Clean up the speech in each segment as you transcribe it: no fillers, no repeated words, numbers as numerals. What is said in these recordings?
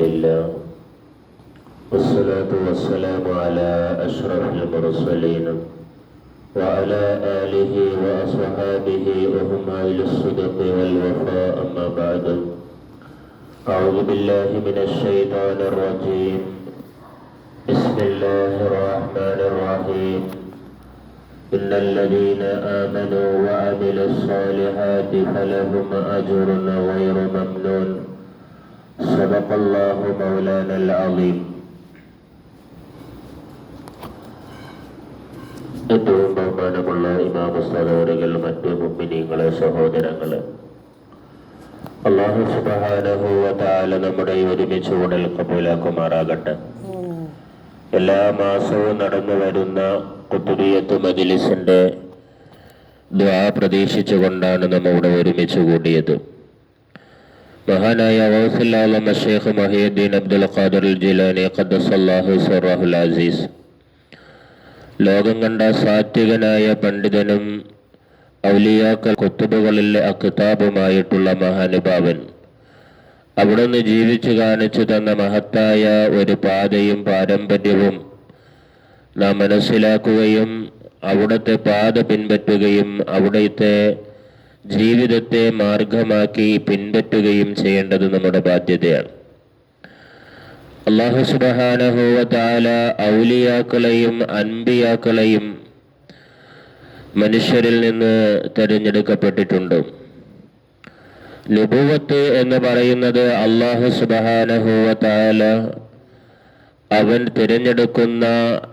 لله والصلاة والسلام على أشرف المرسلين وعلى آله وأصحابه وهم أهل الصدق والوفاء. أما بعد، أعوذ بالله من الشيطان الرجيم. بسم الله الرحمن الرحيم. إن الذين آمنوا وعملوا الصالحات فلهم أجر غير ممنون. صدق الله مولانا العظيم. ഏറ്റവും ബഹുമാനമുള്ള ഇമാം സഹോദരങ്ങൾ, മറ്റ് മുഅ്മിനീങ്ങളെ, സഹോദരങ്ങളെ, അല്ലാഹു സുബ്ഹാനഹു വ തആല നമ്മുടെ ഒരുമിച്ച് കൂടൽ കബൂലാക്കുമാറാകട്ടെ. എല്ലാ മാസവും നടന്നു വരുന്ന ഖുതുബിയത്ത് മജ്ലിസിന്റെ ദുആ പ്രതീക്ഷിച്ചുകൊണ്ടാണ് നമ്മൾ ഇവിടെ ഒരുമിച്ച് കൂടിയത്. മഹാനായ ഗൗസുൽ ആലം ശൈഖ് മുഹയ്യിദ്ദീൻ അബ്ദുൽ ഖാദിർ ജിലാനി ഖദ്ദസല്ലാഹു സിർറഹുൽ അസീസ്, ലോകം കണ്ട സാത്വികനായ പണ്ഡിതനും ഔലിയാക്കൾ കുത്തുബുകളിലെ അക്താബുമായിട്ടുള്ള മഹാനുഭാവൻ, അവിടുന്ന് ജീവിച്ചു കാണിച്ചു തന്ന മഹത്തായ ഒരു പാതയും പാരമ്പര്യവും നാം മനസ്സിലാക്കുകയും അവിടുത്തെ പാത പിൻപറ്റുകയും അവിടുത്തെ ജീവിതത്തെ മാർഗമാക്കി പിൻപറ്റുകയും ചെയ്യേണ്ടത് നമ്മുടെ ബാധ്യതയാണ്. അല്ലാഹു സുബ്ഹാനഹു വ തആല ഔലിയാക്കളെയും അൻബിയാക്കളെയും മനുഷ്യരിൽ നിന്ന് തിരഞ്ഞെടുക്കപ്പെട്ടിട്ടുണ്ട്. നുബുവത്ത് എന്ന് പറയുന്നത് അല്ലാഹു സുബ്ഹാനഹു വ തആല അവൻ തിരഞ്ഞെടുക്കുന്ന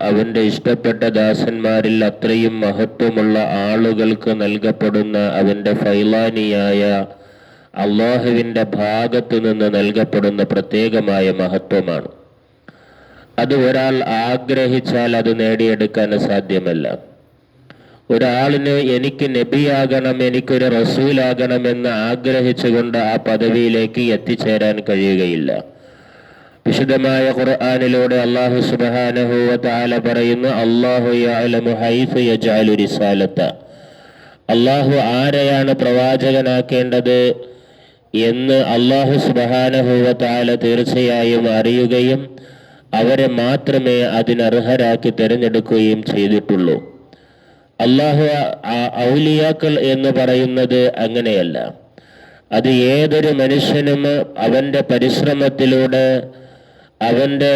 അവൻ്റെ ഇഷ്ടപ്പെട്ട ദാസന്മാരിൽ അത്രയും മഹത്വമുള്ള ആളുകൾക്ക് നൽകപ്പെടുന്ന അവൻ്റെ ഫൈലാനിയായ അള്ളാഹുവിൻ്റെ ഭാഗത്തു നിന്ന് നൽകപ്പെടുന്ന പ്രത്യേകമായ മഹത്വമാണ്. അത് ഒരാൾ ആഗ്രഹിച്ചാൽ അത് നേടിയെടുക്കാൻ സാധ്യമല്ല. ഒരാളിന് എനിക്ക് നബിയാകണം, എനിക്കൊരു റസൂലാകണമെന്ന് ആഗ്രഹിച്ചുകൊണ്ട് ആ പദവിയിലേക്ക് എത്തിച്ചേരാൻ കഴിയുകയില്ല. വിശുദ്ധമായ ഖുർആനിലൂടെ അല്ലാഹു സുബ്ഹാനഹു വ തആല പറയുന്നു, അല്ലാഹു യഅലമു ഹൈസു യജഅലു റിസാലത. അല്ലാഹു ആരെയാണ് പ്രവാചകനാക്കേണ്ടത് എന്ന് അല്ലാഹു സുബ്ഹാനഹു വ തആല തീർച്ചയായും അറിയുകയും അവരെ മാത്രമേ അതിനർഹരാക്കി തിരഞ്ഞെടുക്കുകയും ചെയ്തിട്ടുള്ളൂ. അല്ലാഹു ഔലിയാക്കൾ എന്ന് പറയുന്നത് അങ്ങനെയല്ല. അത് ഏതൊരു മനുഷ്യനും അവൻ്റെ പരിശ്രമത്തിലൂടെ, അവൻ്റെ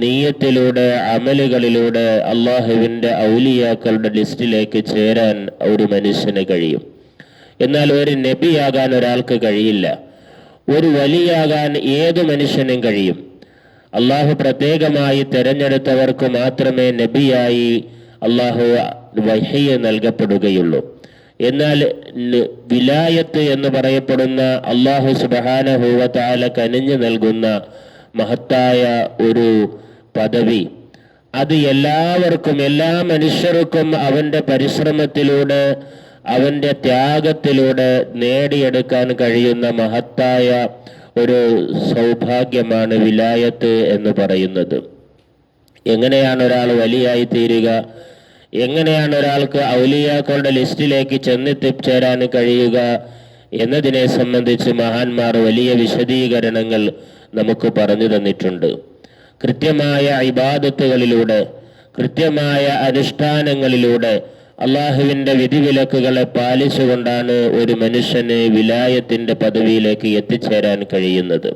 നീയത്തിലൂടെ, അമലുകളിലൂടെ അള്ളാഹുവിൻ്റെ ഔലിയാക്കളുടെ ലിസ്റ്റിലേക്ക് ചേരാൻ ഒരു മനുഷ്യന് കഴിയും. എന്നാൽ ഒരു നബിയാകാൻ ഒരാൾക്ക് കഴിയില്ല. ഒരു വലിയാകാൻ ഏതു മനുഷ്യനും കഴിയും. അള്ളാഹു പ്രത്യേകമായി തിരഞ്ഞെടുത്തവർക്ക് മാത്രമേ നബിയായി അള്ളാഹു വഹി നൽകപ്പെടുകയുള്ളൂ. എന്നാൽ വിലായത്ത് എന്ന് പറയപ്പെടുന്ന അല്ലാഹു സുബ്ഹാനഹു വ തആല കനിഞ്ഞു നൽകുന്ന മഹത്തായ ഒരു പദവി, അത് എല്ലാവർക്കും, എല്ലാ മനുഷ്യർക്കും അവൻ്റെ പരിശ്രമത്തിലൂടെ, അവൻ്റെ ത്യാഗത്തിലൂടെ നേടിയെടുക്കാൻ കഴിയുന്ന മഹത്തായ ഒരു സൗഭാഗ്യമാണ് വിലായത്ത് എന്ന് പറയുന്നത്. എങ്ങനെയാണ് ഒരാൾ വലിയായി തീരുക, എങ്ങനെയാണ് ഒരാൾക്ക് ഔലിയാക്കളുടെ ലിസ്റ്റിലേക്ക് ചെന്നെത്തിച്ചേരാൻ കഴിയുക എന്നതിനെ സംബന്ധിച്ച് മഹാന്മാർ വലിയ വിശദീകരണങ്ങൾ നമുക്ക് പറഞ്ഞു തന്നിട്ടുണ്ട്. കൃത്യമായ ഇബാദത്തുകളിലൂടെ, കൃത്യമായ അനുഷ്ഠാനങ്ങളിലൂടെ അള്ളാഹുവിൻ്റെ വിധിവിലക്കുകളെ പാലിച്ചുകൊണ്ടാണ് ഒരു മനുഷ്യന് വിലായത്തിൻ്റെ പദവിയിലേക്ക് എത്തിച്ചേരാൻ കഴിയുന്നത്.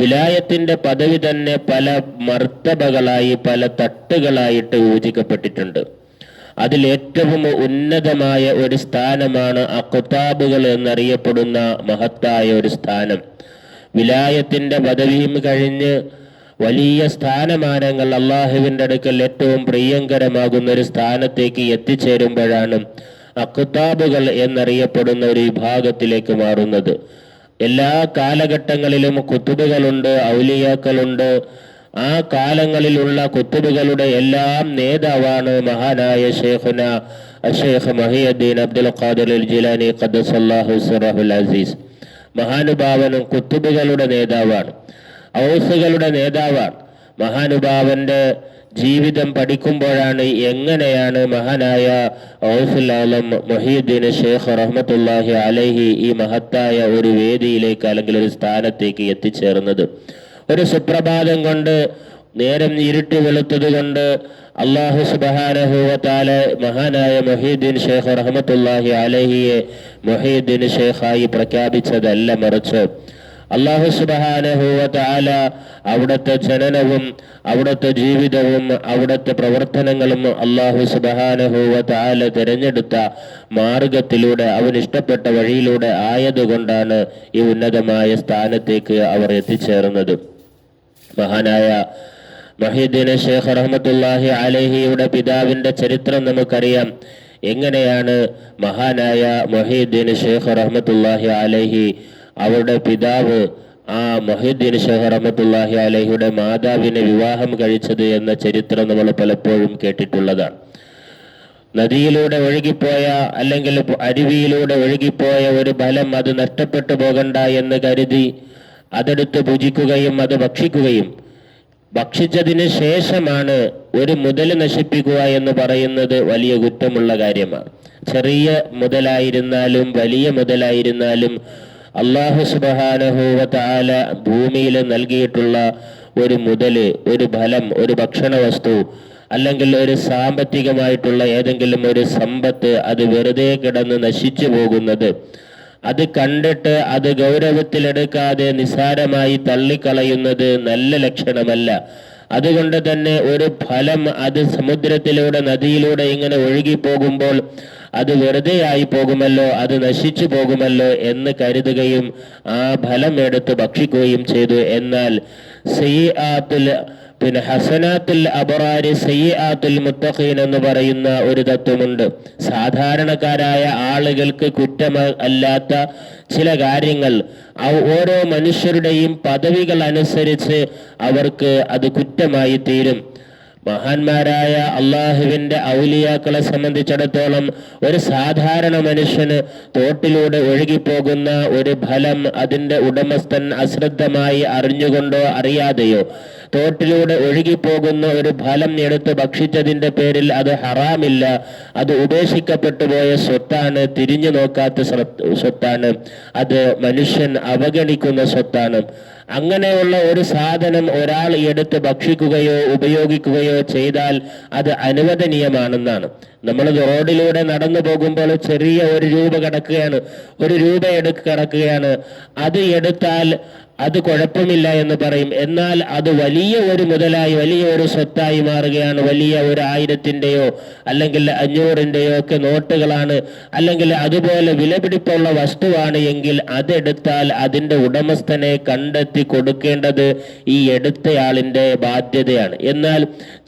വിലായത്തിൻ്റെ പദവി തന്നെ പല മർത്തബകളായി, പല തട്ടുകളായിട്ട് ഊഹിക്കപ്പെട്ടിട്ടുണ്ട്. അതിലേറ്റവും ഉന്നതമായ ഒരു സ്ഥാനമാണ് അഖ്താബുകൾ എന്നറിയപ്പെടുന്ന മഹത്തായ ഒരു സ്ഥാനം. വിലായത്തിൻ്റെ പദവിയും കഴിഞ്ഞ് വലിയ സ്ഥാനമാനങ്ങൾ അള്ളാഹുവിൻ്റെ അടുക്കൽ ഏറ്റവും പ്രിയങ്കരമാകുന്ന ഒരു സ്ഥാനത്തേക്ക് എത്തിച്ചേരുമ്പോഴാണ് അഖ്താബുകൾ എന്നറിയപ്പെടുന്ന ഒരു വിഭാഗത്തിലേക്ക് മാറുന്നത്. എല്ലാ കാലഘട്ടങ്ങളിലും കുത്തുബുകളുണ്ട്, ഔലിയാക്കളുണ്ട്. ആ കാലങ്ങളിലുള്ള കുത്തുബുകളുടെ എല്ലാം നേതാവാണ് മഹാനായ ശൈഖുന ശൈഖ് മുഹയ്യിദ്ദീൻ അബ്ദുൽ ഖാദിർ ജിലാനി ഖദ്ദസല്ലാഹു സിർറഹുൽ അസീസ്. മഹാനുഭാവനും കുത്തുബുകളുടെ നേതാവാണ്, ഔസുകളുടെ നേതാവാണ്. മഹാനുഭാവന്റെ ജീവിതം പഠിക്കുമ്പോഴാണ് എങ്ങനെയാണ് മഹാനായ ഗൗസുൽ ആലം മുഹയ്യിദ്ദീൻ ശൈഖ് റഹ്മത്തുള്ളാഹി അലൈഹി ഈ മഹത്തായ ഒരു വേദിയിലേക്ക് അല്ലെങ്കിൽ ഒരു സ്ഥാനത്തേക്ക് എത്തിച്ചേർന്നത്. ഒരു സുപ്രഭാതം കൊണ്ട് നേരം ഇരുട്ടി വെളുത്തത് കൊണ്ട് അല്ലാഹു സുബ്ഹാനഹു വ തആല മഹാനായ മുഹീദ്ദീൻ ഷേഖ് റഹ്മത്തുള്ളാഹി അലൈഹിയെ മുഹീദ്ദീൻ ഷേഖായി പ്രഖ്യാപിച്ചതല്ല, മറിച്ച് അല്ലാഹു സുബ്ഹാനഹു വ തആല അവിടുത്തെ ജനനവും അവിടുത്തെ ജീവിതവും അവിടുത്തെ പ്രവർത്തനങ്ങളും അല്ലാഹു സുബ്ഹാനഹു വ തആല തിരഞ്ഞെടുത്ത മാർഗത്തിലൂടെ അവനിഷ്ടപ്പെട്ട വഴിയിലൂടെ ആയതുകൊണ്ടാണ് ഈ ഉന്നതമായ സ്ഥാനത്തേക്ക് അവർ എത്തിച്ചേർന്നത്. മഹാനായ മുഹീദ്ദീൻ ഷേഖ് റഹ്മത്തുള്ളാഹി അലൈഹിയുടെ പിതാവിൻ്റെ ചരിത്രം നമുക്കറിയാം. എങ്ങനെയാണ് മഹാനായ മുഹീദ്ദീൻ ഷേഖ് റഹ്മത്തുള്ളാഹി അലൈഹി അവരുടെ പിതാവ് ആ മുഹീദ്ദീൻ ഷേഖ് റഹ്മത്തുള്ളാഹി അലൈഹിയുടെ മാതാവിനെ വിവാഹം കഴിച്ചത് എന്ന ചരിത്രം നമ്മൾ പലപ്പോഴും കേട്ടിട്ടുള്ളതാണ്. നദിയിലൂടെ ഒഴുകിപ്പോയ അല്ലെങ്കിൽ അരുവിയിലൂടെ ഒഴുകിപ്പോയ ഒരു ഫലം അത് നഷ്ടപ്പെട്ടു പോകണ്ട എന്ന് കരുതി അതെടുത്ത് ഭുജിക്കുകയും അത് ഭക്ഷിക്കുകയും ഭക്ഷിച്ചതിന് ശേഷമാണ് ഒരു മുതൽ നശിപ്പിക്കുക എന്ന് പറയുന്നത് വലിയ കുറ്റമുള്ള കാര്യമാണ്. ചെറിയ മുതലായിരുന്നാലും വലിയ മുതലായിരുന്നാലും അല്ലാഹു സുബ്ഹാനഹു വ തആല ഭൂമിയിൽ നൽകിയിട്ടുള്ള ഒരു മുതൽ, ഒരു ഫലം, ഒരു ഭക്ഷണ വസ്തു അല്ലെങ്കിൽ ഒരു സാമ്പത്തികമായിട്ടുള്ള ഏതെങ്കിലും ഒരു സമ്പത്ത് അത് വെറുതെ കിടന്ന് നശിച്ചു പോകുന്നത്, അത് കണ്ടിട്ട് അത് ഗൗരവത്തിലെടുക്കാതെ നിസ്സാരമായി തള്ളിക്കളയുന്നത് നല്ല ലക്ഷണമല്ല. അതുകൊണ്ട് തന്നെ ഒരു ഫലം അത് സമുദ്രത്തിലൂടെ നദിയിലൂടെ ഇങ്ങനെ ഒഴുകിപ്പോകുമ്പോൾ അത് വെറുതെ ആയി പോകുമല്ലോ, അത് നശിച്ചു പോകുമല്ലോ എന്ന് കരുതുകയും ആ ഫലം എടുത്ത് ഭക്ഷിക്കുകയും ചെയ്തു. എന്നാൽ ഹസനാത്തുൽ അബ്റാരി സയ്യിആത്തുൽ മുത്തഖീൻ എന്ന് പറയുന്ന ഒരു തത്വമുണ്ട്. സാധാരണക്കാരായ ആളുകൾക്ക് കുറ്റമല്ലാത്ത ചില കാര്യങ്ങൾ ഓരോ മനുഷ്യരുടെയും പദവികൾ അനുസരിച്ച് അവർക്ക് അത് കുറ്റമായി തീരും. മഹാന്മാരായ അള്ളാഹുവിൻ്റെ ഔലിയാക്കളെ സംബന്ധിച്ചിടത്തോളം ഒരു സാധാരണ മനുഷ്യന് തോട്ടിലൂടെ ഒഴുകിപ്പോകുന്ന ഒരു ഫലം അതിൻ്റെ ഉടമസ്ഥൻ അശ്രദ്ധമായി അറിഞ്ഞുകൊണ്ടോ അറിയാതെയോ തോട്ടിലൂടെ ഒഴുകിപ്പോകുന്ന ഒരു ഫലം എടുത്ത് ഭക്ഷിച്ചതിൻ്റെ പേരിൽ അത് ഹറാമില്ല, അത് ഉപേക്ഷിക്കപ്പെട്ടു പോയ സ്വത്താണ്, തിരിഞ്ഞു നോക്കാത്ത സ്വത്താണ്, അത് മനുഷ്യൻ അവഗണിക്കുന്ന സ്വത്താണ്. അങ്ങനെയുള്ള ഒരു സാധനം ഒരാൾ എടുത്ത് ഭക്ഷിക്കുകയോ ഉപയോഗിക്കുകയോ ചെയ്താൽ അത് അനുവദനീയമാണെന്നാണ്. നമ്മൾ റോഡിലൂടെ നടന്നു പോകുമ്പോൾ ചെറിയ ഒരു രൂപ കിടക്കുകയാണ്, ഒരു രൂപ കിടക്കുകയാണ്, അത് എടുത്താൽ അത് കുഴപ്പമില്ല എന്ന് പറയും. എന്നാൽ അത് വലിയ ഒരു മുതലായി വലിയ ഒരു സ്വത്തായി മാറുകയാണ്. വലിയ ഒരു 1000-ൻ്റെയോ അല്ലെങ്കിൽ 500-ൻ്റെയോ ഒക്കെ നോട്ടുകളാണ്, അല്ലെങ്കിൽ അതുപോലെ വിലപിടിപ്പുള്ള വസ്തുവാണ് എങ്കിൽ അതെടുത്താൽ അതിൻ്റെ ഉടമസ്ഥനെ കണ്ടെത്തി കൊടുക്കേണ്ടത് ഈ എടുത്തയാളിൻ്റെ ബാധ്യതയാണ്. എന്നാൽ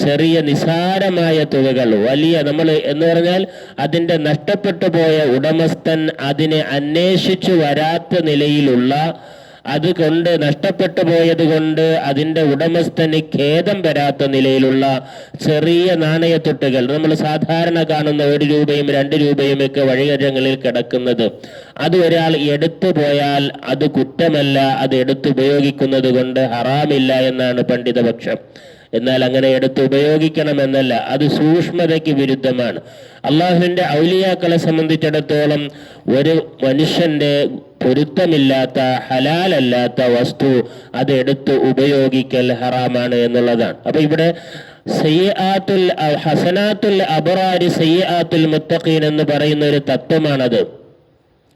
ചെറിയ നിസാരമായ തുകകൾ, വലിയ നമ്മൾ എന്ന് പറഞ്ഞാൽ അതിൻ്റെ നഷ്ടപ്പെട്ടു പോയ ഉടമസ്ഥൻ അതിനെ അന്വേഷിച്ചു വരാത്ത നിലയിലുള്ള, അതുകൊണ്ട് നഷ്ടപ്പെട്ടു പോയത് കൊണ്ട് അതിൻ്റെ ഉടമസ്ഥന് ഖേദം വരാത്ത നിലയിലുള്ള ചെറിയ നാണയത്തൊട്ടുകൾ നമ്മൾ സാധാരണ കാണുന്ന 1 രൂപയും 2 രൂപയും ഒക്കെ വഴിയരങ്ങളിൽ കിടക്കുന്നത്, അത് ഒരാൾ എടുത്തു പോയാൽ അത് കുറ്റമല്ല, അത് എടുത്തുപയോഗിക്കുന്നത് കൊണ്ട് ഹറാമില്ല എന്നാണ് പണ്ഡിതപക്ഷം. എന്നാൽ അങ്ങനെ എടുത്ത് ഉപയോഗിക്കണമെന്നല്ല, അത് സൂക്ഷ്മതയ്ക്ക് വിരുദ്ധമാണ്. അള്ളാഹുവിൻ്റെ ഔലിയാക്കളെ സംബന്ധിച്ചിടത്തോളം ഒരു മനുഷ്യൻ്റെ പൊരുത്തമില്ലാത്ത ഹലാലല്ലാത്ത വസ്തു അത് എടുത്ത് ഉപയോഗിക്കൽ ഹറാമാണ് എന്നുള്ളതാണ്. അപ്പൊ ഇവിടെ ഹസനാത്തുൽ അബ്റാരി സയ്യിആത്തുൽ മുത്തഖീൻ എന്ന് പറയുന്ന ഒരു തത്വമാണത്.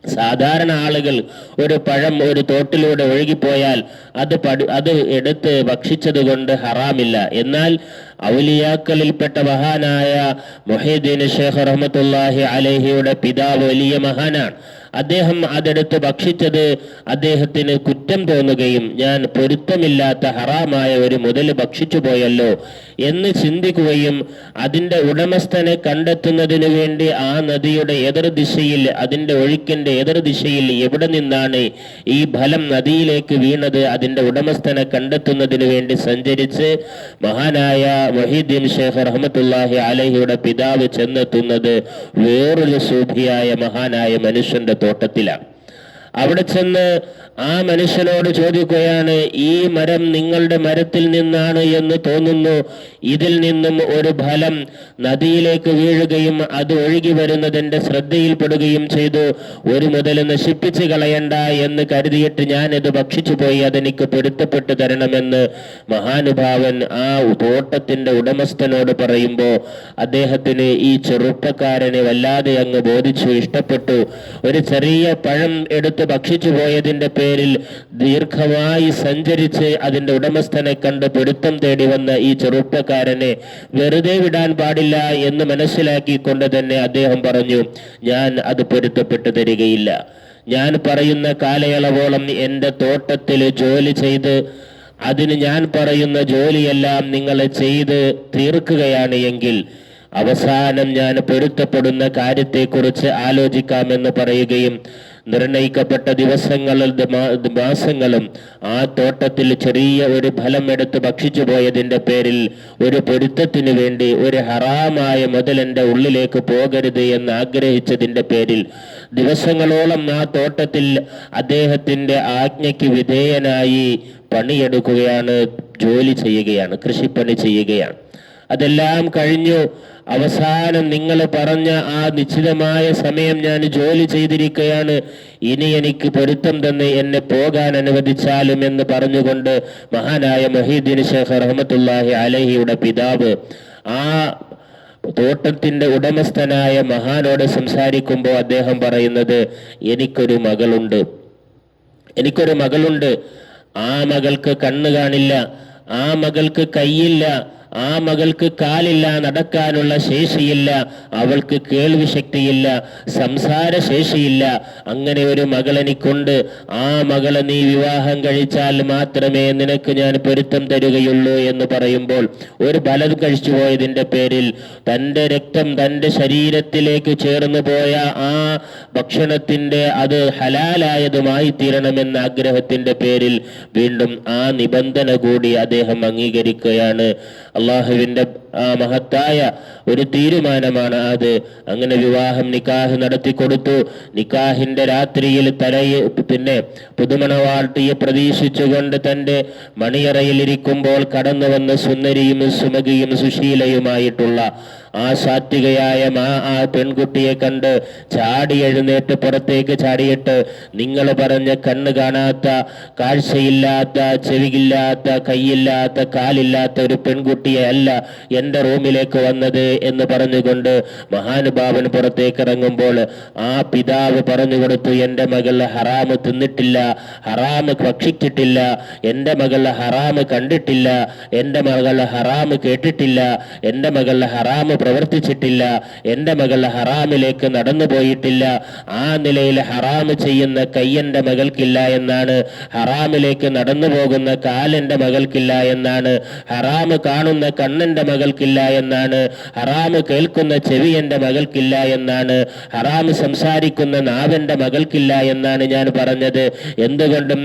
സാധാരണ ആളുകൾ ഒരു പഴം ഒരു തോട്ടിലൂടെ ഒഴുകിപ്പോയാൽ അത് എടുത്ത് ഭക്ഷിച്ചത് കൊണ്ട് ഹറാമില്ല. എന്നാൽ ഔലിയാക്കളിൽപ്പെട്ട മഹാനായ മുഹീദ്ദീൻ ഷേഖ് റഹ്മത്തുള്ളാഹി അലൈഹിയുടെ പിതാവ് വലിയ മഹാനാണ്. അദ്ദേഹം അതെടുത്ത് ഭക്ഷിച്ചത് അദ്ദേഹത്തിന് കുറ്റം തോന്നുകയും ഞാൻ പൊരുത്തമില്ലാത്ത ഹറാമായ ഒരു മുതൽ ഭക്ഷിച്ചു പോയല്ലോ എന്ന് ചിന്തിക്കുകയും അതിൻ്റെ ഉടമസ്ഥനെ കണ്ടെത്തുന്നതിന് വേണ്ടി ആ നദിയുടെ എതിർദിശയിൽ, അതിൻ്റെ ഒഴുക്കിൻ്റെ എതിർദിശയിൽ എവിടെ നിന്നാണ് ഈ ഫലം നദിയിലേക്ക് വീണത് അതിൻ്റെ ഉടമസ്ഥനെ കണ്ടെത്തുന്നതിന് വേണ്ടി സഞ്ചരിച്ച് മഹാനായ മുഹീദ്ദീൻ ഷേഖ് റഹ്മത്തുള്ളാഹി അലൈഹിയുടെ പിതാവ് ചെന്നെത്തുന്നത് വേറൊരു സൂഫിയായ മഹാനായ മനുഷ്യന്റെ തോട്ടത്തിലാണ്. അവിടെ ചെന്ന് ആ മനുഷ്യനോട് ചോദിക്കുകയാണ്, ഈ മരം നിങ്ങളുടെ മരത്തിൽ നിന്നാണ് എന്ന് തോന്നുന്നു, ഇതിൽ നിന്നും ഒരു ഫലം നദിയിലേക്ക് വീഴുകയും അത് ഒഴുകി വരുന്നത് എൻ്റെ ശ്രദ്ധയിൽപ്പെടുകയും ചെയ്തു. ഒരു മുതൽ നശിപ്പിച്ച് കളയണ്ട എന്ന് കരുതിയിട്ട് ഞാനിത് ഭക്ഷിച്ചു പോയി, അതെനിക്ക് പൊരുത്തപ്പെട്ടു തരണമെന്ന് മഹാനുഭാവൻ ആ തോട്ടത്തിന്റെ ഉടമസ്ഥനോട് പറയുമ്പോൾ അദ്ദേഹത്തിന് ഈ ചെറുപ്പക്കാരനെ വല്ലാതെ അങ്ങ് ബോധിച്ചു, ഇഷ്ടപ്പെട്ടു. ഒരു ചെറിയ പഴം എടുത്ത് ഭക്ഷിച്ചു പോയതിന്റെ പേരിൽ ദീർഘമായി സഞ്ചരിച്ച് അതിന്റെ ഉടമസ്ഥനെ കണ്ട് പൊരുത്തം തേടി വന്ന ഈ ചെറുപ്പക്കാരനെ വെറുതെ വിടാൻ പാടില്ല എന്ന് മനസ്സിലാക്കിക്കൊണ്ട് തന്നെ അദ്ദേഹം പറഞ്ഞു, ഞാൻ അത് പൊരുത്തപ്പെട്ടു തരികയില്ല. ഞാൻ പറയുന്ന കാലയളവോളം എൻ്റെ തോട്ടത്തിൽ ജോലി ചെയ്ത് അതിന് ഞാൻ പറയുന്ന ജോലിയെല്ലാം നിങ്ങൾ ചെയ്ത് തീർക്കുകയാണ് എങ്കിൽ അവസാനം ഞാൻ പൊരുത്തപ്പെടുന്ന കാര്യത്തെക്കുറിച്ച് ആലോചിക്കാമെന്ന് പറയുകയും നിർണയിക്കപ്പെട്ട ദിവസങ്ങളും മാസങ്ങളും ആ തോട്ടത്തിൽ ചെറിയ ഒരു ഫലം എടുത്ത് ഭക്ഷിച്ചു പോയതിൻ്റെ പേരിൽ ഒരു പൊരുത്തത്തിന് വേണ്ടി ഒരു ഹറാമായ മുതൽ എൻ്റെ ഉള്ളിലേക്ക് പോകരുത് എന്ന് ആഗ്രഹിച്ചതിൻ്റെ പേരിൽ ദിവസങ്ങളോളം ആ തോട്ടത്തിൽ അദ്ദേഹത്തിൻ്റെ ആജ്ഞയ്ക്ക് വിധേയനായി പണിയെടുക്കുകയാണ്, ജോലി ചെയ്യുകയാണ്, കൃഷിപ്പണി ചെയ്യുകയാണ്. അതെല്ലാം കഴിഞ്ഞു. അവസാനം നിങ്ങൾ പറഞ്ഞ ആ നിശ്ചിതമായ സമയം ഞാൻ ജോലി ചെയ്തിരിക്കുകയാണ്, ഇനി എനിക്ക് പൊരുത്തം തന്ന് എന്നെ പോകാൻ അനുവദിച്ചാലും എന്ന് പറഞ്ഞുകൊണ്ട് മഹാനായ മുഹീദ്ദീൻ ഷേഖ് റഹ്മത്തുള്ളാഹി അലൈഹിയുടെ പിതാവ് ആ തോട്ടത്തിന്റെ ഉടമസ്ഥനായ മഹാനോട് സംസാരിക്കുമ്പോൾ അദ്ദേഹം പറയുന്നത്, എനിക്കൊരു മകളുണ്ട്. ആ മകൾക്ക് കണ്ണ് കാണില്ല, ആ മകൾക്ക് കൈയില്ല, ആ മകൾക്ക് കാലില്ല, നടക്കാനുള്ള ശേഷിയില്ല, അവൾക്ക് കേൾവി ശക്തിയില്ല, സംസാര ശേഷിയില്ല. അങ്ങനെ ഒരു മകൾ എനിക്കുണ്ട്. ആ മകളെ നീ വിവാഹം കഴിച്ചാൽ മാത്രമേ നിനക്ക് ഞാൻ പൊരുത്തം തരികയുള്ളൂ എന്ന് പറയുമ്പോൾ ഒരു ഫലം കഴിച്ചു പോയതിൻ്റെ പേരിൽ തൻ്റെ രക്തം തൻ്റെ ശരീരത്തിലേക്ക് ചേർന്നു പോയ ആ ഭക്ഷണത്തിൻ്റെ അത് ഹലാലായതുമായി തീരണമെന്ന ആഗ്രഹത്തിൻ്റെ പേരിൽ വീണ്ടും ആ നിബന്ധന കൂടി അദ്ദേഹം അംഗീകരിക്കുകയാണ്. അള്ളാഹുവിൻ്റെ ആ മഹത്തായ ഒരു തീരുമാനമാണ് അത്. അങ്ങനെ വിവാഹം നിക്കാഹ് നടത്തി കൊടുത്തു. നിക്കാഹിന്റെ രാത്രിയിൽ പിന്നെ പുതുമണവാട്ടിയെ പ്രതീക്ഷിച്ചുകൊണ്ട് തൻ്റെ മണിയറയിലിരിക്കുമ്പോൾ കടന്നു വന്ന സുന്ദരിയും സുമകിയും സുശീലയുമായിട്ടുള്ള ആ സാത്വികയായ ആ പെൺകുട്ടിയെ കണ്ട് ചാടി എഴുന്നേറ്റ് പുറത്തേക്ക് ചാടിയിട്ട്, നിങ്ങൾ പറഞ്ഞ കണ്ണ് കാണാത്ത, കാഴ്ചയില്ലാത്ത, ചെവിയില്ലാത്ത, കൈയില്ലാത്ത, കാലില്ലാത്ത ഒരു പെൺകുട്ടിയെ അല്ല എൻ്റെ റൂമിലേക്ക് വന്നത് എന്ന് പറഞ്ഞുകൊണ്ട് മഹാനുഭാവൻ പുറത്തേക്ക് ഇറങ്ങുമ്പോൾ ആ പിതാവ് പറഞ്ഞു കൊടുത്തു, എൻ്റെ മകൾ ഹറാമ് തിന്നിട്ടില്ല, ഹറാമ് ഭക്ഷിച്ചിട്ടില്ല, എൻ്റെ മകൾ ഹറാമ് കണ്ടിട്ടില്ല, എൻ്റെ മകൾ ഹറാമ് കേട്ടിട്ടില്ല, എൻ്റെ മകൾ ഹറാമ് പ്രവർത്തിച്ചിട്ടില്ല, എൻ്റെ മകൾ ഹറാമിലേക്ക് നടന്നു പോയിട്ടില്ല. ആ നിലയിൽ ഹറാമ് ചെയ്യുന്ന കൈ എൻ്റെ മകൾക്കില്ല എന്നാണ്, ഹറാമിലേക്ക് നടന്നു പോകുന്ന കാലെൻ്റെ മകൾക്കില്ല എന്നാണ്, ഹറാമ് കാണുന്ന കണ്ണെൻ്റെ മകൾക്കില്ല എന്നാണ്, ഹറാമ് കേൾക്കുന്ന ചെവി എൻ്റെ മകൾക്കില്ല എന്നാണ്, ഹറാമ് സംസാരിക്കുന്ന നാവെൻ്റെ മകൾക്കില്ല എന്നാണ് ഞാൻ പറഞ്ഞത്. എന്തുകൊണ്ടും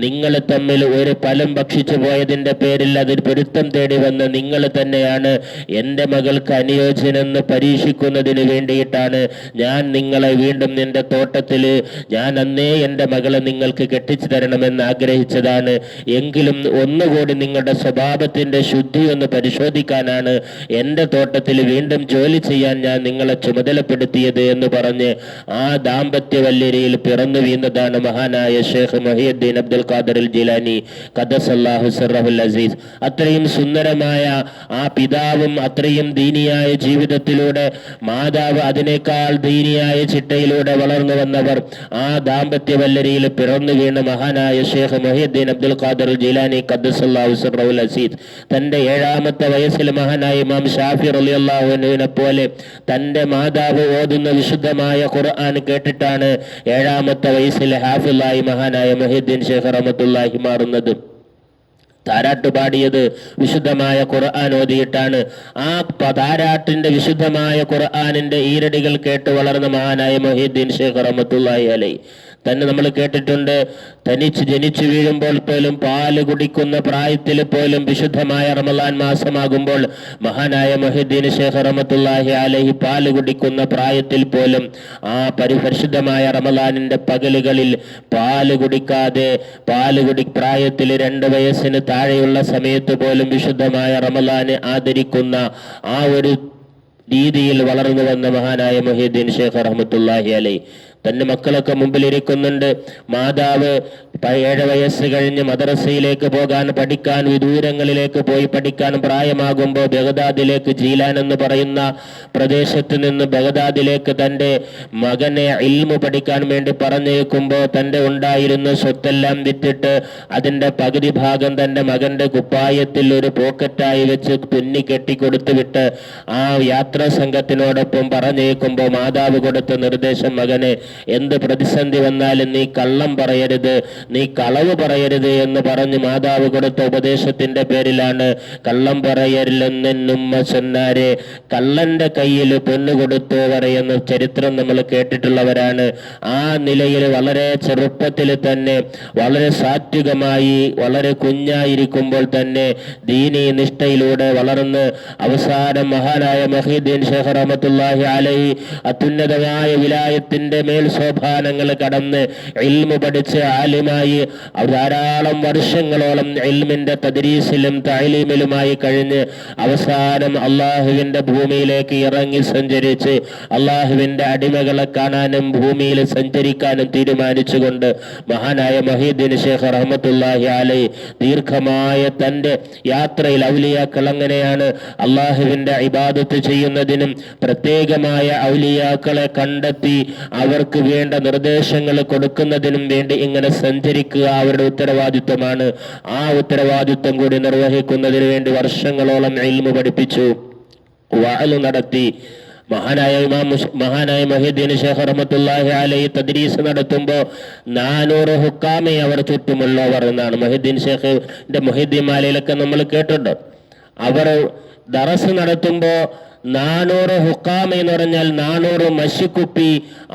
നിങ്ങൾ തമ്മിൽ ഒരു ഫലം ഭക്ഷിച്ചു പോയതിൻ്റെ പേരിൽ അതിൽ പൊരുത്തം തേടി വന്ന നിങ്ങൾ തന്നെയാണ് എൻ്റെ മകൾക്ക് അനുയോജ്യനെന്ന് പരീക്ഷിക്കുന്നതിന് വേണ്ടിയിട്ടാണ് ഞാൻ നിങ്ങളെ വീണ്ടും എൻ്റെ തോട്ടത്തിൽ ഞാൻ അന്നേ എൻ്റെ മകളെ നിങ്ങൾക്ക് കെട്ടിച്ചു തരണമെന്ന് ആഗ്രഹിച്ചതാണ്. എങ്കിലും ഒന്നുകൂടി നിങ്ങളുടെ സ്വഭാവത്തിൻ്റെ ശുദ്ധി ഒന്ന് പരിശോധിക്കാനാണ് എൻ്റെ തോട്ടത്തിൽ വീണ്ടും ജോലി ചെയ്യാൻ ഞാൻ നിങ്ങളെ ചുമതലപ്പെടുത്തിയത് എന്ന് പറഞ്ഞ് ആ ദാമ്പത്യ വല്യരയിൽ പിറന്നു വീണതാണ് മഹാനായ ഷേഖ് മുഹീദ്ദീൻ അബ്ദുൽ ഖാദിർ ജിലാനി ഖദ്ദസല്ലാഹു സിർറഹുൽ അസീസ്. അത്രയും സുന്ദരമായ ആ പിതാവും അത്രയും ദീനിയായ ജീവിതത്തിലൂടെ, മാതാവ് അതിനേക്കാൾ ദീനിയായ ചിട്ടയിലൂടെ വളർന്നു വന്നവർ, ആ ദാമ്പത്യ വല്ലരിയിൽ പിറന്നു വീണ മഹാനായ ഷേഖ് മുഹീദ്ദീൻ അബ്ദുൽ ഖാദിർ ജിലാനി ഖദ്ദസല്ലാഹു സിർറഹുൽ അസീസ് തൻ്റെ 7-ാമത്തെ വയസ്സിൽ മഹാനായ ഇമാം ഷാഫി റളിയല്ലാഹു അൻഹുവിനെ പോലെ തൻ്റെ മാതാവ് ഓതുന്ന വിശുദ്ധമായ ഖുർആൻ കേട്ടിട്ടാണ് 7-ാമത്തെ വയസ്സിൽ ഹാഫിളായി മഹാനായ മുഹീദ്ദീൻ ഷേഖ് റഹ്മത്തുള്ളാഹി മാറുന്നത്. താരാട്ട് പാടിയത് വിശുദ്ധമായ ഖുർആൻ ഓതിയിട്ടാണ്. ആ താരാട്ടിന്റെ വിശുദ്ധമായ ഖുർആനിന്റെ ഈരടികൾ കേട്ട് വളർന്ന മഹാനായ മുഹീദ്ദീൻ ഷേഖ് റഹ്മത്തുള്ളാഹി അലൈഹി തന്നെ നമ്മൾ കേട്ടിട്ടുണ്ട്, തനിച്ച് ജനിച്ചു വീഴുമ്പോൾ പോലും പാല് കുടിക്കുന്ന പ്രായത്തിൽ പോലും വിശുദ്ധമായ റമളാൻ മാസമാകുമ്പോൾ മഹാനായ മുഹ്യിദ്ദീൻ ശൈഖ് റഹ്മത്തുള്ളാഹി അലൈഹി പാല് കുടിക്കുന്ന പ്രായത്തിൽ പോലും ആ പരിശുദ്ധമായ റമളാനിന്റെ പകലുകളിൽ പാല് കുടിക്കാതെ പ്രായത്തിൽ 2 വയസ്സിന് താഴെയുള്ള സമയത്ത് പോലും വിശുദ്ധമായ റമളാനെ ആദരിക്കുന്ന ആ ഒരു രീതിയിൽ വളർന്നു വന്ന മഹാനായ മുഹ്യിദ്ദീൻ ശൈഖ് റഹ്മത്തുള്ളാഹി അലൈഹി തന്റെ മക്കളൊക്കെ മുമ്പിലിരിക്കുന്നുണ്ട്. മാതാവ് 7 വയസ്സ് കഴിഞ്ഞ് മദ്രസയിലേക്ക് പോകാൻ, പഠിക്കാൻ, വിദൂരങ്ങളിലേക്ക് പോയി പഠിക്കാൻ പ്രായമാകുമ്പോൾ ബഗ്ദാദിലേക്ക്, ജീലാൻ എന്ന് പറയുന്ന പ്രദേശത്ത് നിന്ന് ബഗ്ദാദിലേക്ക് തൻ്റെ മകനെ ഇൽമു പഠിക്കാൻ വേണ്ടി പറഞ്ഞേക്കുമ്പോൾ തൻ്റെ ഉണ്ടായിരുന്ന സ്വത്തെല്ലാം വിറ്റിട്ട് അതിൻ്റെ പകുതി ഭാഗം തൻ്റെ മകൻ്റെ കുപ്പായത്തിൽ ഒരു പോക്കറ്റായി വെച്ച് തുന്നി കെട്ടിക്കൊടുത്തു വിട്ട് ആ യാത്രാ സംഘത്തിനോടൊപ്പം പറഞ്ഞേക്കുമ്പോൾ മാതാവ് കൊടുത്ത നിർദ്ദേശം, മകനെ എന്ത് പ്രതിസന്ധി വന്നാലും നീ കള്ളം പറയരുത്, നീ കളവ് പറയരുത് എന്ന് പറഞ്ഞ് മാതാവ് കൊടുത്ത ഉപദേശത്തിന്റെ പേരിലാണ് കള്ളം പറയരുതെന്നുമ്മ ചെന്നാരെ കള്ളന്റെ കയ്യിൽ പൊന്നു കൊടുത്തോവർ എന്ന ചരിത്രം നമ്മൾ കേട്ടിട്ടുള്ളവരാണ്. ആ നിലയിൽ വളരെ ചെറുപ്പത്തിൽ തന്നെ വളരെ സാത്വികമായി വളരെ കുഞ്ഞായിരിക്കുമ്പോൾ തന്നെ ദീനീ നിഷ്ഠയിലൂടെ വളർന്ന് അവസാനം മഹാനായ മുഹ്യിദ്ദീൻ ശൈഖ് റഹ്മത്തുള്ളാഹി അലൈഹി അത്യുന്നതമായ വിലായത്തിന്റെ മേൽ സോപാനങ്ങൾ കടന്ന് ഇൽമു പഠിച്ച് ആലിമായി ധാരാളം വർഷങ്ങളോളം ഇൽമിന്റെ തദ്രീസിലും തഅലീമിലുമായി കഴിഞ്ഞ് അവസാനം അള്ളാഹുവിന്റെ ഭൂമിയിലേക്ക് ഇറങ്ങി സഞ്ചരിച്ച് അള്ളാഹുവിന്റെ അടിമകളെ കാണാനും ഭൂമിയിൽ സഞ്ചരിക്കാനും തീരുമാനിച്ചുകൊണ്ട് മഹാനായ മുഹ്യിദ്ദീൻ ശൈഖ് റഹ്മത്തുള്ളാഹി അലൈഹി ദീർഘമായ തൻ്റെ യാത്രയിൽ ഔലിയാക്കൾ അങ്ങനെയാണ് അള്ളാഹുവിന്റെ ഇബാദത്ത് ചെയ്യുന്നതിനും പ്രത്യേകമായ ഔലിയാക്കളെ കണ്ടെത്തി അവർക്ക് വേണ്ട നിർദ്ദേശങ്ങൾ കൊടുക്കുന്നതിനും വേണ്ടി ഇങ്ങനെ സഞ്ചരിക്കുക അവരുടെ ഉത്തരവാദിത്വമാണ്. ആ ഉത്തരവാദിത്വം കൂടി നിർവഹിക്കുന്നതിന് വേണ്ടി വർഷങ്ങളോളം ഇൽമു പഠിപ്പിച്ചു, വഅല് നടത്തി. മഹാനായ മുഹ്യിദ്ദീൻ ശൈഖ് റഹ്മത്തുള്ളാഹി അലൈഹി തദ്രീസ് നടത്തുമ്പോൾ 400 ഹുക്കാമെ അവർ ചുറ്റുമുള്ളവർ എന്നാണ്. മുഹ്യിദ്ദീൻ ശൈഖിന്റെ മുഹ്യിദ്ദീൻമാലയിലൊക്കെ നമ്മൾ കേട്ടിട്ടുണ്ട്. അവർ ദറസ് നടത്തുമ്പോൾ 400 ഹുക്കാമ എന്ന് പറഞ്ഞാൽ 400 മഷിക്കുപ്പി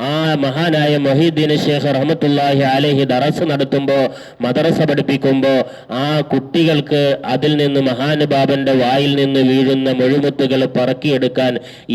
ആ മഹാനായ മുഹ്യിദ്ദീൻ ശൈഖ് റഹ്മത്തുള്ളാഹി അലൈഹി ദറസ് നടത്തുമ്പോൾ, മദ്രസ പഠിപ്പിക്കുമ്പോൾ ആ കുട്ടികൾക്ക് അതിൽ നിന്ന് മഹാനുഭാവന്റെ വായിൽ നിന്ന് വീഴുന്ന മുഴുമുത്തുകൾ പറക്കിയെടുക്കാൻ,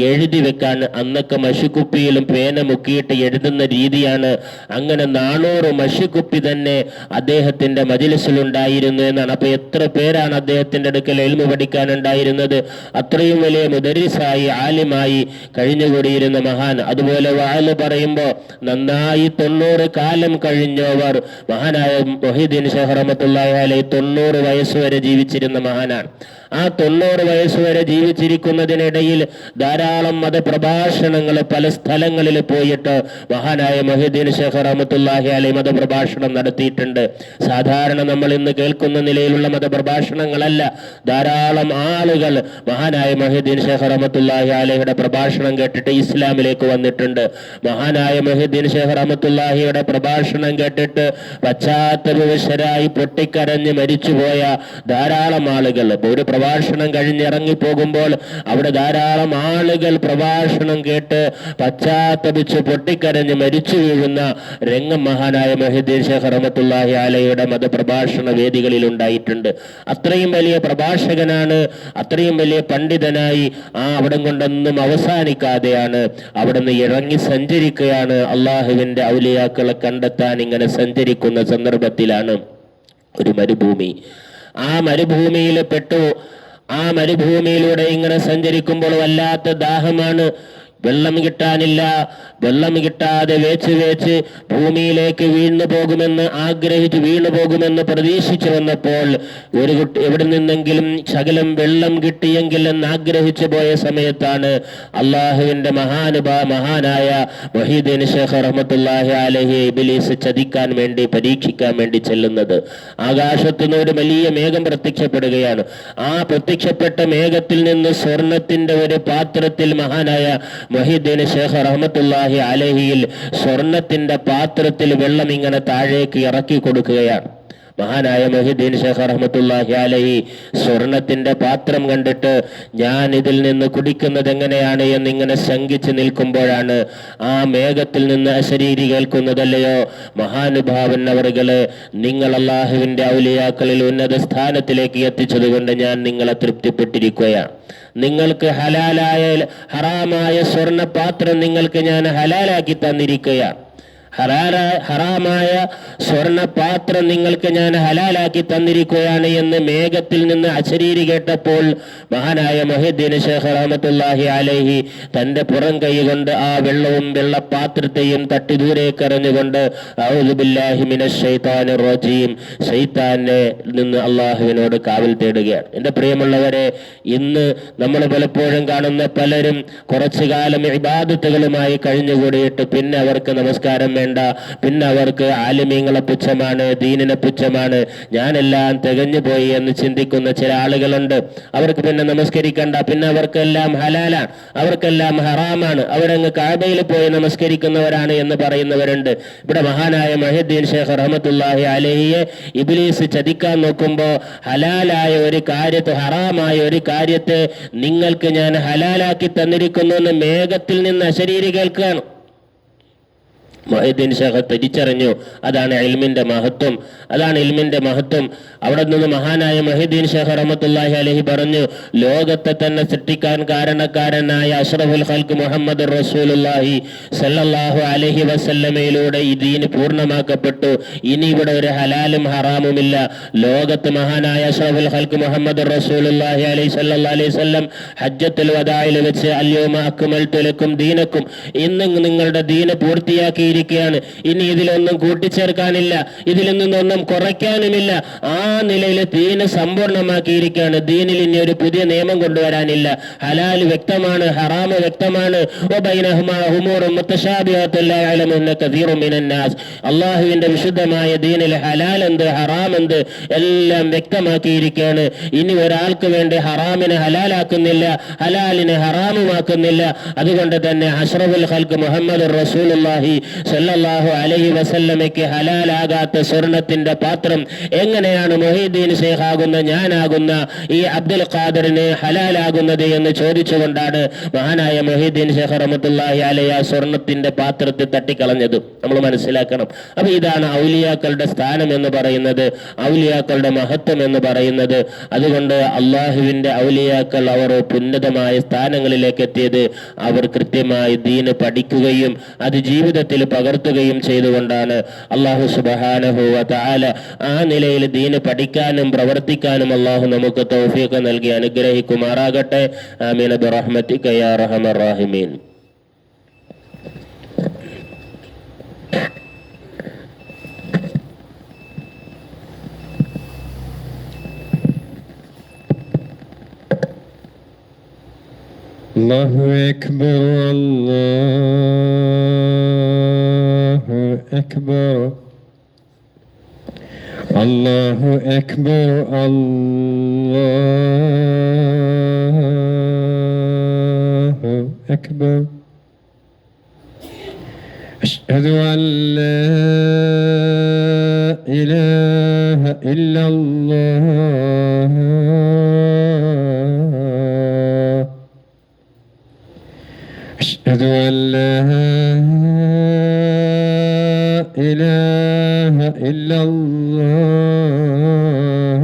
എഴുതി വെക്കാൻ അന്നൊക്കെ മഷിക്കുപ്പിയിലും പേന മുക്കിയിട്ട് എഴുതുന്ന രീതിയാണ്. അങ്ങനെ 400 മഷിക്കുപ്പി തന്നെ അദ്ദേഹത്തിന്റെ മജ്‌ലിസിലുണ്ടായിരുന്നു എന്നാണ്. അപ്പൊ എത്ര പേരാണ് അദ്ദേഹത്തിന്റെ അടുക്കൽ ഇൽമു പഠിക്കാനുണ്ടായിരുന്നത്? അത്രയും വലിയ മുദരിസ് ആലിമായി കഴിഞ്ഞുകൂടിയിരുന്ന മഹാൻ. അതുപോലെ വഅല് പറയുമ്പോ നന്നായി 90 കാലം കഴിഞ്ഞവർ മഹാനായ മുഹ്യിദ്ദീൻ ശൈഖ് റഹ്മത്തുള്ളാഹി അലൈഹി 90 വയസ്സുവരെ ജീവിച്ചിരുന്ന മഹാനാണ്. ആ 90 വയസ്സുവരെ ജീവിച്ചിരിക്കുന്നതിനിടയിൽ ധാരാളം മതപ്രഭാഷണങ്ങൾ പല സ്ഥലങ്ങളിൽ പോയിട്ട് മഹാനായ മുഹ്യിദ്ദീൻ ശൈഖ് റഹ്മത്തുള്ളാഹി അലൈഹി മതപ്രഭാഷണം നടത്തിയിട്ടുണ്ട്. സാധാരണ നമ്മൾ ഇന്ന് കേൾക്കുന്ന നിലയിലുള്ള മതപ്രഭാഷണങ്ങളല്ല. ധാരാളം ആളുകൾ മഹാനായ മുഹ്യിദ്ദീൻ ശൈഖ് റഹ്മത്തുള്ളാഹി അലൈഹിയുടെ പ്രഭാഷണം കേട്ടിട്ട് ഇസ്ലാമിലേക്ക് വന്നിട്ടുണ്ട്. മഹാനായ മുഹ്യിദ്ദീൻ ശൈഖ് റഹ്മത്തുള്ളാഹിയുടെ പ്രഭാഷണം കേട്ടിട്ട് പശ്ചാത്തലവശരായി പൊട്ടിക്കരഞ്ഞ് മരിച്ചുപോയ ധാരാളം ആളുകൾ. ഒരു പ്രഭാഷണം കഴിഞ്ഞിറങ്ങിപ്പോകുമ്പോൾ അവിടെ ധാരാളം ആളുകൾ പ്രഭാഷണം കേട്ട് പശ്ചാത്തപിച്ച് പൊട്ടിക്കരഞ്ഞ് മരിച്ചു വീഴുന്ന രംഗം മഹാനായ മുഹ്യിദ്ദീൻ ശൈഖ് റഹ്മത്തുള്ളാഹി അലൈഹിയുടെ മതപ്രഭാഷണ വേദികളിൽ ഉണ്ടായിട്ടുണ്ട്. അത്രയും വലിയ പ്രഭാഷകനാണ്, അത്രയും വലിയ പണ്ഡിതനായി അവിടം കൊണ്ടൊന്നും അവസാനിക്കാതെയാണ് അവിടുന്ന് ഇറങ്ങി സഞ്ചരിക്കുകയാണ്. അള്ളാഹുവിന്റെ ഔലിയാക്കളെ കണ്ടെത്താൻ ഇങ്ങനെ സഞ്ചരിക്കുന്ന സന്ദർഭത്തിലാണ് ഒരു മരുഭൂമി. ആ മരുഭൂമിയിൽ പെട്ടു. ആ മരുഭൂമിയിലൂടെ ഇങ്ങനെ സഞ്ചരിക്കുമ്പോൾ വല്ലാത്ത ദാഹമാണ്. വെള്ളം കിട്ടാനില്ല. വെള്ളം കിട്ടാതെ വേച്ച് ഭൂമിയിലേക്ക് വീണു പോകുമെന്ന് പ്രതീക്ഷിച്ചു വന്നപ്പോൾ ഒരു കുട്ടി എവിടെ നിന്നെങ്കിലും ശകലം വെള്ളം കിട്ടിയെങ്കിൽ എന്ന് ആഗ്രഹിച്ചു പോയ സമയത്താണ് അള്ളാഹുവിന്റെ മഹാനായ മുഹ്യിദ്ദീൻ ശൈഖ് റഹ്മത്തുള്ളാഹി അലൈഹി ഇബ്ലീസ് ചതിക്കാൻ വേണ്ടി, പരീക്ഷിക്കാൻ വേണ്ടി ചെല്ലുന്നത്. ആകാശത്തുനിന്ന് ഒരു വലിയ മേഘം പ്രത്യക്ഷപ്പെടുകയാണ്. ആ പ്രത്യക്ഷപ്പെട്ട മേഘത്തിൽ നിന്ന് സ്വർണത്തിന്റെ ഒരു പാത്രത്തിൽ മഹാനായ മുഹ്യിദ്ദീൻ ശൈഖ് റഹ്മത്തുള്ളാഹി അലൈഹിയിൽ സ്വർണത്തിന്റെ പാത്രത്തിൽ വെള്ളം ഇങ്ങനെ താഴേക്ക് ഇറക്കി കൊടുക്കുകയാണ്. മഹാനായ മുഹ്യിദ്ദീൻ ഷേഖ് റഹ്മത്തുള്ളാഹി അലൈഹി സ്വർണത്തിന്റെ പാത്രം കണ്ടിട്ട് ഞാൻ ഇതിൽ നിന്ന് കുടിക്കുന്നത് എങ്ങനെയാണ് എന്നിങ്ങനെ ശങ്കിച്ച് നിൽക്കുമ്പോഴാണ് ആ മേഘത്തിൽ നിന്ന് അശരീരി കേൾക്കുന്നതല്ലയോ മഹാനുഭാവൻ അവറുകളെ, നിങ്ങൾ അള്ളാഹുവിന്റെ ഔലിയാക്കളിൽ ഉന്നത സ്ഥാനത്തിലേക്ക് എത്തിച്ചതുകൊണ്ട് ഞാൻ നിങ്ങളെ തൃപ്തിപ്പെട്ടിരിക്കുകയാണ്. നിങ്ങൾക്ക് ഹറാമായ സ്വർണ്ണ പാത്രം നിങ്ങൾക്ക് ഞാൻ ഹലാലാക്കി തന്നിരിക്കുകയാണ്. ഹറാമായ സ്വർണ്ണ പാത്രം നിങ്ങൾക്ക് ഞാൻ ഹലാലാക്കി തന്നിരിക്കുകയാണ് എന്ന് മേഘത്തിൽ നിന്ന് അശരീരി കേട്ടപ്പോൾ മഹാനായ മുഹ്യിദ്ദീൻ ഷേഖ് റഹ്മത്തുള്ളാഹി അലൈഹി തന്റെ പുറം കൈ കൊണ്ട് ആ വെള്ളവും വെള്ളപാത്രത്തെയും തട്ടി ദൂരേക്ക് എറിഞ്ഞുകൊണ്ട് അഊദു ബില്ലാഹി മിനശ് ശൈത്താനിർ റജീം, ശൈത്താനെ നിന്ന് അള്ളാഹുവിനോട് കാവൽ തേടുകയാണ്. എൻ്റെ പ്രിയമുള്ളവരെ, ഇന്ന് നമ്മൾ പലപ്പോഴും കാണുന്ന പലരും കുറച്ചു കാലം ഇബാദത്തുകളുമായി കഴിഞ്ഞുകൂടിയിട്ട് പിന്നെ അവർക്ക് നമസ്കാരം വേണ്ട, പിന്നെ അവർക്ക് ആലിമീങ്ങളെ പുച്ഛമാണ്, ദീനിനെ പുച്ഛമാണ്, ഞാനെല്ലാം തികഞ്ഞു പോയി എന്ന് ചിന്തിക്കുന്ന ചില ആളുകളുണ്ട്. അവർക്ക് പിന്നെ നമസ്കരിക്കണ്ട, പിന്നെ അവർക്കെല്ലാം ഹലാലാണ്, അവർക്കെല്ലാം ഹറാമാണ്, അവരങ്ങ് കഅബയിൽ പോയി നമസ്കരിക്കുന്നവരാണ് എന്ന് പറയുന്നവരുണ്ട്. ഇവിടെ മഹാനായ മുഹ്യിദ്ദീൻ ഷേഖ് റഹ്മത്തുള്ളാഹി അലൈഹിയെ ഇബ്ലീസ് ചതിക്കാൻ നോക്കുമ്പോൾ ഹലാലായ ഒരു കാര്യത്തെ, ഹറാമായ ഒരു കാര്യത്തെ നിങ്ങൾക്ക് ഞാൻ ഹലാലാക്കി തന്നിരിക്കുന്നു എന്ന് മേഘത്തിൽ നിന്ന് അശരീരി കേൾക്കുകയാണ്. മുഹ്യിദ്ദീൻ ഷേഖ് തിരിച്ചറിഞ്ഞു. അതാണ് ഇൽമിന്റെ മഹത്വം, അതാണ് ഇൽമിന്റെ മഹത്വം. അവിടെ നിന്ന് മഹാനായ മുഹ്യിദ്ദീൻ ഷേഖ് റഹ്മത്തുള്ളാഹി അലൈഹി പറഞ്ഞു, ലോകത്തെ തന്നെ സൃഷ്ടിക്കാൻ കാരണക്കാരനായ അഷ്റഫുൽ ഖൽഖ് മുഹമ്മദ് റസൂലുള്ളാഹി സല്ലല്ലാഹു അലൈഹി വസല്ലമയിലൂടെ ഈ ദീൻ പൂർണ്ണമാക്കപ്പെട്ടു. ഇനി ഇവിടെ ഒരു ഹലാലും ഹറാമുമില്ല. ലോകത്ത് മഹാനായ അഷ്റഫുൽ ഖൽഖ് മുഹമ്മദ് റസൂലുള്ളാഹി അലൈഹി സല്ലല്ലാഹു അലൈഹി വസല്ലം ഹജ്ജത്തുൽ വദാഇൽ വെച്ച് അൽയൗമ അക്മൽതു ലക്കും ദീനക്കും, ഇന്ന് നിങ്ങളുടെ ദീന് പൂർത്തിയാക്കി ാണ്. ഇനി ഇതിലൊന്നും കൂട്ടിച്ചേർക്കാനില്ല, ഇതിൽ നിന്നൊന്നും കുറയ്ക്കാനുമില്ല. ആ നിലയിൽ ദീന് സമ്പൂർണ്ണമാക്കിയിരിക്കുകയാണ്. ദീനിൽ ഇനി ഒരു പുതിയ നിയമം കൊണ്ടുവരാനില്ല. ഹലാൽ വ്യക്തമാണ്, ഹറാമ് വ്യക്തമാണ്. അള്ളാഹുവിന്റെ വിശുദ്ധമായ ദീനിൽ ഹലാൽ എന്ത്, ഹറാം എന്ത് എല്ലാം വ്യക്തമാക്കിയിരിക്കുകയാണ്. ഇനി ഒരാൾക്ക് വേണ്ടി ഹറാമിനെ ഹലാലാക്കുന്നില്ല, ഹലാലിനെ ഹറാമുമാക്കുന്നില്ല. അതുകൊണ്ട് തന്നെ അഷ്റഫുൽ ഖൽഖ് മുഹമ്മദ് റസൂലുള്ളാഹി സല്ലല്ലാഹു അലൈഹി വസല്ലമയ്ക്ക് ഹലാലാകാത്ത സ്വർണത്തിന്റെ പാത്രം എങ്ങനെയാണ് മുഹ്യിദ്ദീൻ ഷേഖ് ആകുന്ന, ഞാനാകുന്ന ഈ അബ്ദുൽ ഖാദിറിന് ഹലാലാകുന്നത് എന്ന് ചോദിച്ചുകൊണ്ടാണ് മഹാനായ മുഹ്യിദ്ദീൻ ഷേഖ് റഹ്മത്തുള്ളാഹി അലൈഹി ആ സ്വർണത്തിന്റെ പാത്രത്തെ തട്ടിക്കളഞ്ഞത്. നമ്മൾ മനസ്സിലാക്കണം. അപ്പൊ ഇതാണ് ഔലിയാക്കളുടെ സ്ഥാനം എന്ന് പറയുന്നത്, ഔലിയാക്കളുടെ മഹത്വം എന്ന് പറയുന്നത്. അതുകൊണ്ട് അള്ളാഹുവിന്റെ ഔലിയാക്കൾ അവർ ഉന്നതമായ സ്ഥാനങ്ങളിലേക്ക് എത്തിയത് അവർ കൃത്യമായി ദീന് പഠിക്കുകയും അത് ജീവിതത്തിൽ പകർത്തുകയും ചെയ്തുകൊണ്ടാണ്. അല്ലാഹു സുബ്ഹാനഹു വ തആല ആ നിലയിൽ ദീന് പഠിക്കാനും പ്രവർത്തിക്കാനും അല്ലാഹു നമുക്ക് തൗഫീഖ് നൽകി അനുഗ്രഹിക്കുമാറാകട്ടെ. ആമീൻ ബിറഹ്മതിക യാ അർഹമർ റഹീമീൻ. അല്ലാഹു അക്ബർ, അല്ലാഹു അക്ബർ, അല്ലാഹു അക്ബർ, അല്ലാഹു അക്ബർ. അശ്ഹദു അൻ ലാ ഇലാഹ ഇല്ലല്ലാഹ് أشهد أن لا إله إلا الله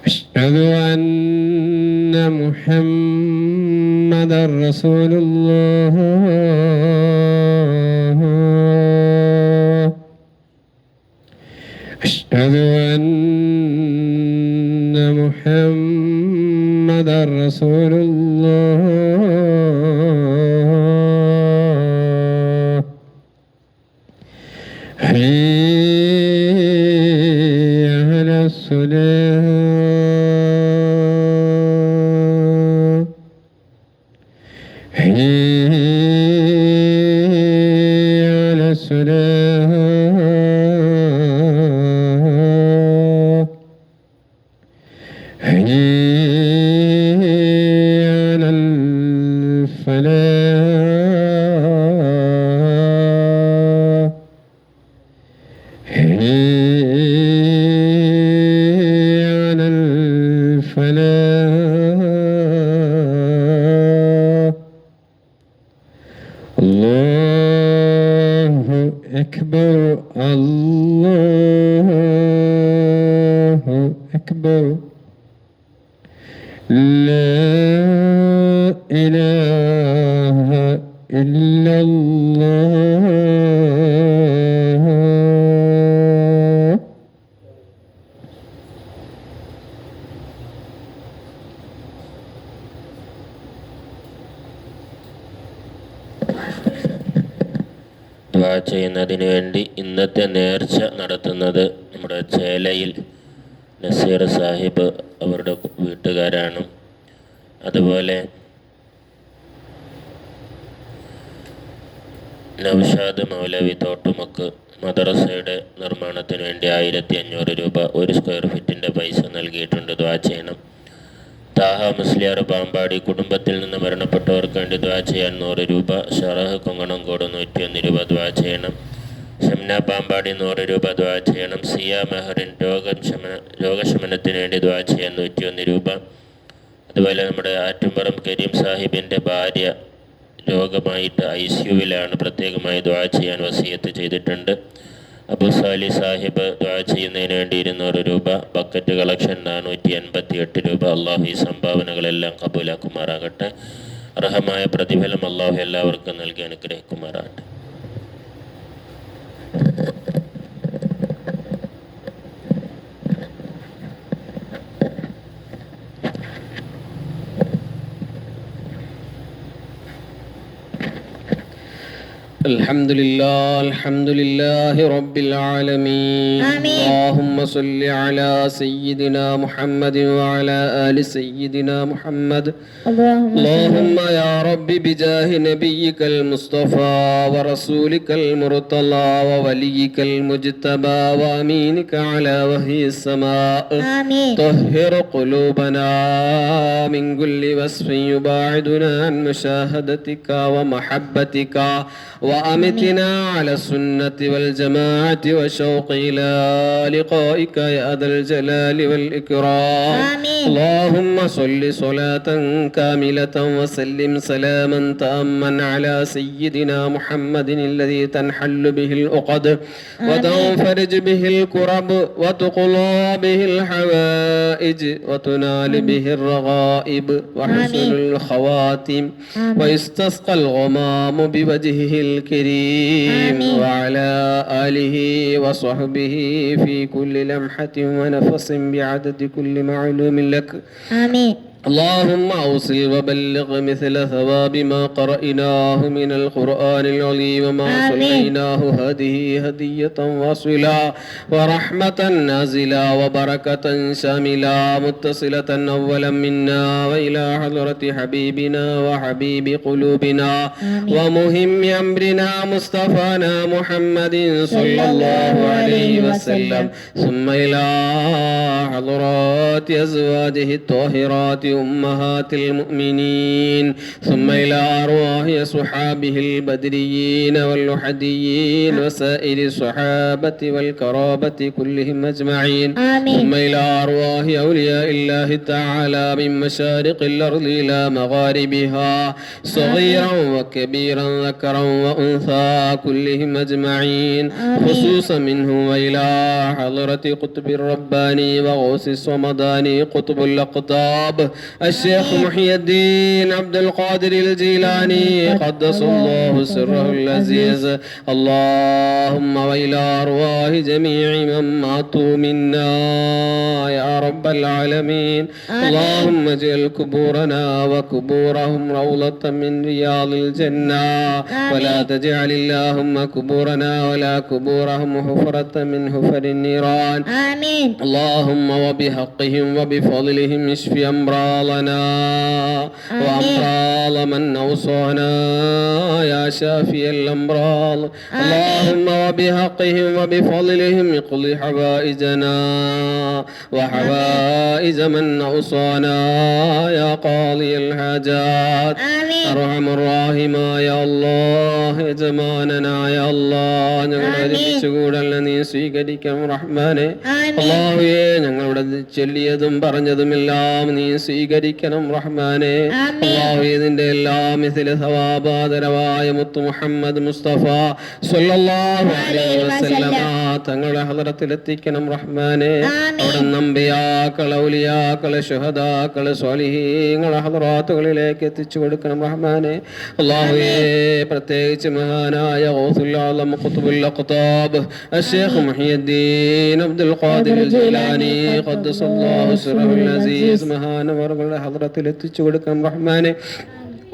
أشهد أن محمدا رسول الله أشهد أن محمدا رسول الله حي على الصلاة حي على الصلاة حي على الفلاح على الفلاح الله أكبر الله أكبر لا إله إلا الله ദുആ ചെയ്യുന്നതിന് വേണ്ടി ഇന്നത്തെ നേർച്ച നടത്തുന്നത് നമ്മുടെ ചേലയിൽ നസീർ സാഹിബ് അവരുടെ വീട്ടുകാരാണ്. അതുപോലെ നൗഷാദ് മൗലവി തോട്ടുമുക്ക് മദ്രസയുടെ നിർമ്മാണത്തിന് വേണ്ടി 1500 രൂപ 1 സ്ക്വയർ ഫീറ്റിൻ്റെ പൈസ നൽകിയിട്ടുണ്ട്. ദുആ ചെയ്യണം. താഹ മുസ്ലിയാർ പാമ്പാടി കുടുംബത്തിൽ നിന്ന് മരണപ്പെട്ടവർക്ക് വേണ്ടി ദുആ ചെയ്യാൻ 100 രൂപ. ഷറഹ് കൊങ്ങണംകോട് 101 രൂപ ദുആ ചെയ്യണം. ഷംന പാമ്പാടി 100 രൂപ ദുആ ചെയ്യണം. സിയ മെഹറിൻ രോഗശമനത്തിന് വേണ്ടി ദുആ ചെയ്യാൻ 101 രൂപ. അതുപോലെ നമ്മുടെ ആറ്റുംപുറം കരീം സാഹിബിൻ്റെ ഭാര്യ രോഗമായിട്ട് ICUവിലാണ്, പ്രത്യേകമായി ദുആ ചെയ്യാൻ വസിയത്ത് ചെയ്തിട്ടുണ്ട്. അബു സാലി സാഹിബ് ദുആ ചെയ്യുന്നതിന് വേണ്ടി 200 രൂപ. ബക്കറ്റ് കളക്ഷൻ 488 രൂപ. അള്ളാഹു ഈ സംഭാവനകളെല്ലാം കബൂലാക്കുമാറാകട്ടെ. അർഹമായ പ്രതിഫലം അള്ളാഹു എല്ലാവർക്കും നൽകി അനുഗ്രഹിക്കുമാറാകട്ടെ. الحمد لله رب العالمين. اللهم صل على سيدنا محمد وعلى آل سيدنا محمد. اللهم يا رب بجاه نبيك المصطفى ورسولك المرتضى ووليك المجتبى وأمينك على وحي السماء طهر قلوبنا من كل وصف يباعدنا عن مشاهدتك ومحبتك وأمتنا على السنة والجماعة والشوق إلى لقائك يا ذا الجلال والإكرام. اللهم صل صلاة كاملة وسلم سلاما تاما على سيدنا محمد الذي تنحل به العقد وتنفرج به الكرب وتقضى به الحوائج وتنال به الرغائب وحسن الخواتم ويستسقى الغمام بوجهه الكريم وعلى آله وصحبه في كل لمحة ونفس بعدد كل معلوم لك. آمين. اللهم أوصل وبلغ مثل ثواب ما قرأناه من القرآن العظيم وما صليناه هذه هدية واصلة ورحمة نازلة وبركة شاملة متصلة أولا منا وإلى حضرة حبيبنا وحبيب قلوبنا ومهم أمرنا مصطفانا محمد صلى الله عليه وسلم ثم إلى حضرات أزواجه الطاهرات أمهات المؤمنين ثم إلى أرواح صحابه البدريين والأحديين وسائر الصحابة والكرابة كلهم أجمعين. ثم إلى أرواح أولياء الله تعالى من مشارق الأرض إلى مغاربها صغيرا وكبيرا ذكرا وأنثى كلهم أجمعين خصوصا منه وإلى حضرة قطب الرباني وغوث الصمداني قطب الأقطاب الشيخ محي الدين عبد القادر الجيلاني قدس الله سره العزيز. اللهم وإلى أرواح جميع من ماتوا منا يا رب العالمين. اللهم اجعل قبورنا وقبورهم روضة من رياض الجنة ولا تجعل اللهم قبورنا ولا قبورهم حفرة من حفر النيران. آمين. اللهم وبحقهم وبفضلهم اشف أمراض أمراضنا وأمراض من أوصانا يا شافي الأمراض اللهم وبحقهم وبفضلهم اقض حوائجنا وحوائج من أوصانا يا قاضي الحاجات أرحم الراحمين يا الله യജമാനനായ അല്ലാഹ് ഞങ്ങളെ ഒരുമിച്ച് കൂടൽ നീ സ്വീകരിക്കണം റഹ്മാനെ. അല്ലാഹുവേ ഞങ്ങളുടെ ചൊല്ലിയതും പറഞ്ഞതുമെല്ലാം നീ സ്വീകരിക്കണം റഹ്മാനെ. അല്ലാഹുവേ ഇതിന്റെ എല്ലാ മിഥില സവാബാദരവായ മുത്തു മുഹമ്മദ് മുസ്തഫ സ്വല്ലല്ലാഹു അലൈഹി വസല്ലമ തങ്ങളുടെ ഹദറത്തിൽ എത്തിക്കണം റഹ്മാനെ. അവിടെ നമ്പിയാക്കളെ ഔലിയാക്കളെ ശുഹദാക്കളെ സ്വാലിഹീങ്ങളെ ഹദറാത്തുകളിലേക്ക് എത്തിച്ചു കൊടുക്കണം റഹ്മാനെ. അല്ലാഹുവേ പ്രത്യേകിച്ച് മഹാനായ ഗൗസുൽ ആലം ഖുത്ബുൽ അഖ്താബ് അഷ്ശൈഖ് മുഹിയുദ്ദീൻ അബ്ദുൽ ഖാദിർ ജീലാനി ഖദ്ദസല്ലാഹു സിറഹുൽ അസീസ് മഹാനവറുകളുടെ ഹദറത്തിൽ എത്തിച്ചു കൊടുക്കണം റഹ്മാനെ.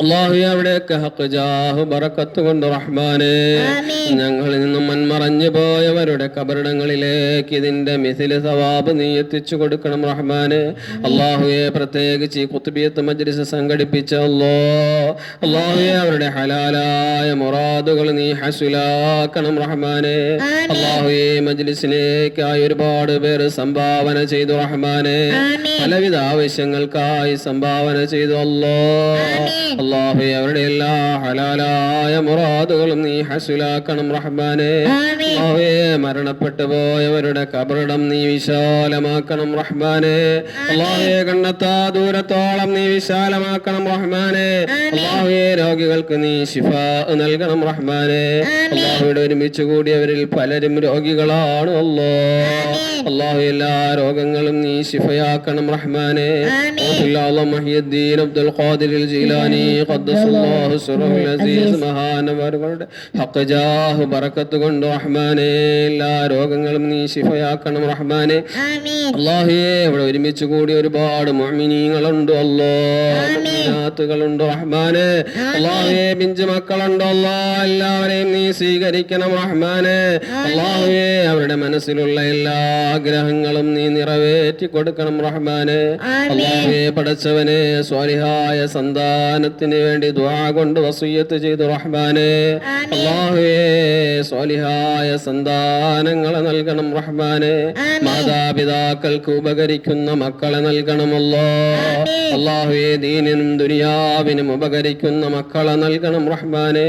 അല്ലാഹുവേ അവിടേക്ക് ഹഖ് ജാഹ് ബറക്കത്ത് കൊണ്ട് റഹ്മാനെ ഞങ്ങളിൽ നിന്നും മൺമറഞ്ഞു പോയവരുടെ കബറിടങ്ങളിലേക്ക് ഇതിന്റെ മിഥില സവാബ് നീ എത്തിച്ചു കൊടുക്കണം റഹ്മാനെ. അല്ലാഹുവേ പ്രത്യേകിച്ച് ഈ ഖുത്ബിയത്ത് മജ്ലിസ് സംഘടിപ്പിച്ച അല്ലാഹുവേ അവരുടെ ഹലാലായ മുറാദുകൾ നീ ഹസുലാക്കണം റഹ്മാനെ. അല്ലാഹുവേ മജ്ലിസിലേക്കായി ഒരുപാട് പേര് സംഭാവന ചെയ്തു റഹ്മാനെ. പലവിധ ആവശ്യങ്ങൾക്കായി സംഭാവന ചെയ്തു അല്ലാഹുവേ അവരുടെ എല്ലാ ഹലാലായ മുറാദുകളും നീ ഹസുലാക്കണം റഹ്മാനെ. അല്ലാഹുവേ മരണപ്പെട്ടു പോയവരുടെ കബറിടം നീ വിശാലമാക്കണം റഹ്മാനെ. അല്ലാഹുവേ കണ്ണെത്താ ദൂരത്തോളം നീ വിശാലമാക്കണം റഹ്മാനെ. അല്ലാഹുവേ രോഗികൾക്ക് നീ ശിഫാ നൽകണം റഹ്മാനെ. അല്ലാഹുവേ ഒരുമിച്ച് കൂടിയവരിൽ പലരും രോഗികളാണ് അല്ലാഹു എല്ലാ രോഗങ്ങളും നീ ശിഫയാക്കണം റഹ്മാനെ. മുഹിയുദ്ദീൻ അബ്ദുൽ ഖാദിർ ജീലാനി ഖദ്ദസല്ലാഹു സിറഹുൽ അസീസ് മഹാനവറുകളുടെ ഹഖ് ജാഹ് ബറക്കത്ത് കൊണ്ട് റഹ്മാനെ എല്ലാ രോഗങ്ങളും നീ ശിഫയാക്കണം റഹ്മാനെ. അല്ലാഹുവേ ഇവിടെ ഒരുമിച്ച് കൂടി ഒരുപാട് മുഅ്മിനീങ്ങളുണ്ട് മുഅ്മിനാത്തുകളുണ്ട് റഹ്മാനെ. അല്ലാഹുവേ പിഞ്ചു മക്കളുണ്ട് എല്ലാവരെയും നീ സ്വീകരിക്കണം റഹ്മാനെ. അല്ലാഹുവേ അവരുടെ മനസ്സിലുള്ള എല്ലാ ആഗ്രഹങ്ങളും നീ നിറവേറ്റി കൊടുക്കണം റഹ്മാനെ. അല്ലാഹുവേ പടച്ചവനെ സ്വാലിഹായ സന്താനത്തിന് വേണ്ടി ദുആ കൊണ്ട് വസിയ്യത്ത് ചെയ്തു റഹ്മാനെ. അല്ലാഹുവേ സ്വാലിഹായ സന്താനങ്ങളെ നൽകണം റഹ്മാനെ. മാതാപിതാക്കൾക്ക് ഉപകരിക്കുന്ന മക്കളെ നൽകണം അല്ലാഹുവേ ദീനിനും ദുനിയാവിനും ഉപകരിക്കുന്ന മക്കളെ നൽകണം റഹ്മാനെ.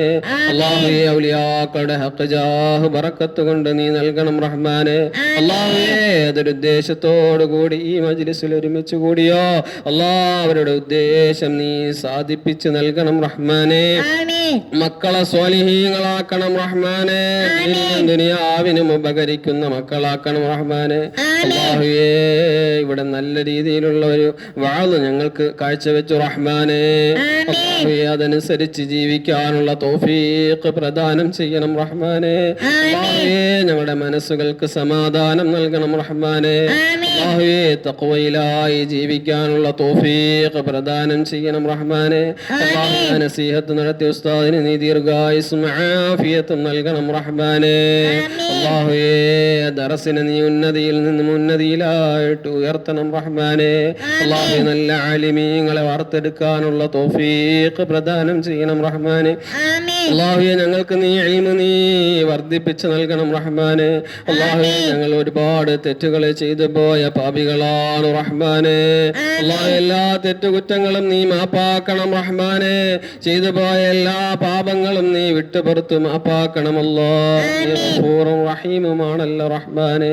അല്ലാഹുവേ ഔലിയാക്കളുടെ ഹഖ് ജാഹ് ബറക്കത്ത് കൊണ്ട് നീ നൽകണം റഹ്മാനെ. അല്ലാഹുവേ അതൊരു ഉദ്ദേശത്തോടു കൂടി ഈ മജ്ലിസിൽ ഒരുമിച്ച് കൂടിയോ അവരുടെ ഉദ്ദേശം നീ സാധിപ്പിച്ച് നൽകണം റഹ്മാനെ. മക്കളെ സ്വാലിഹീങ്ങളാക്കണം റഹ്മാനെ. ദുനിയാവിനും ഉപകരിക്കുന്ന മക്കളാക്കണം റഹ്മാനെ. അല്ലാഹുവേ ഇവിടെ നല്ല രീതിയിലുള്ള ഒരു വഅദ് ഞങ്ങൾക്ക് കാഴ്ചവെച്ചു റഹ്മാനെ. അല്ലാഹുവേ അതനുസരിച്ച് ജീവിക്കാനുള്ള തൗഫീഖ് പ്രദാനം ചെയ്യണം റഹ്മാനെ. അല്ലാഹുവേ ഞങ്ങളുടെ മനസ്സുകൾക്ക് സമാധാനം നൽകണം റഹ്മാനെ. അല്ലാഹുവേ തഖ്വയിലായി ജീവിക്കാനുള്ള തൗഫീഖ് പ്രദാനം ചെയ്യണം റഹ്മാനെ. അല്ലാഹുവേ നസീഹത്ത് നടത്തിയ ഉസ്താദിന് നീ ദീർഘായുസ്സും ആഫിയത്തും നൽകണം റഹ്മാനെ. അല്ലാഹുവേ ദർസിനെ നീ ഉന്നതിയിൽ നിന്നും ഉന്നതിയിലായിട്ട് ഉയർത്തണം റഹ്മാനെ. അല്ലാഹുവേ നല്ല ആലിമീങ്ങളെ വാർത്തെടുക്കാനുള്ള തൗഫീഖ് പ്രദാനം ചെയ്യണം റഹ്മാനെ. അല്ലാഹുവേ ഞങ്ങൾക്ക് നീ ഇൽമ് നീ വർദ്ധിപ്പിച്ച് നൽകണം റഹ്മാനെ. അല്ലാഹുവേ ഞങ്ങൾ ഒരുപാട് തെറ്റുകൾ ചെയ്തു പോയ പാപികളാണ് റഹ്മാനെ. അല്ലാഹുവേ എല്ലാ തെറ്റുകുറ്റങ്ങളും നീ മാപ്പാക്കണം റഹ്മാനെ. ചെയ്തു പോയ എല്ലാ പാപങ്ങളും നീ വിട്ടുപുറത്ത് മാപ്പാക്കണം ഗഫൂറും റഹീമുമാണല്ലോ റഹ്മാനെ.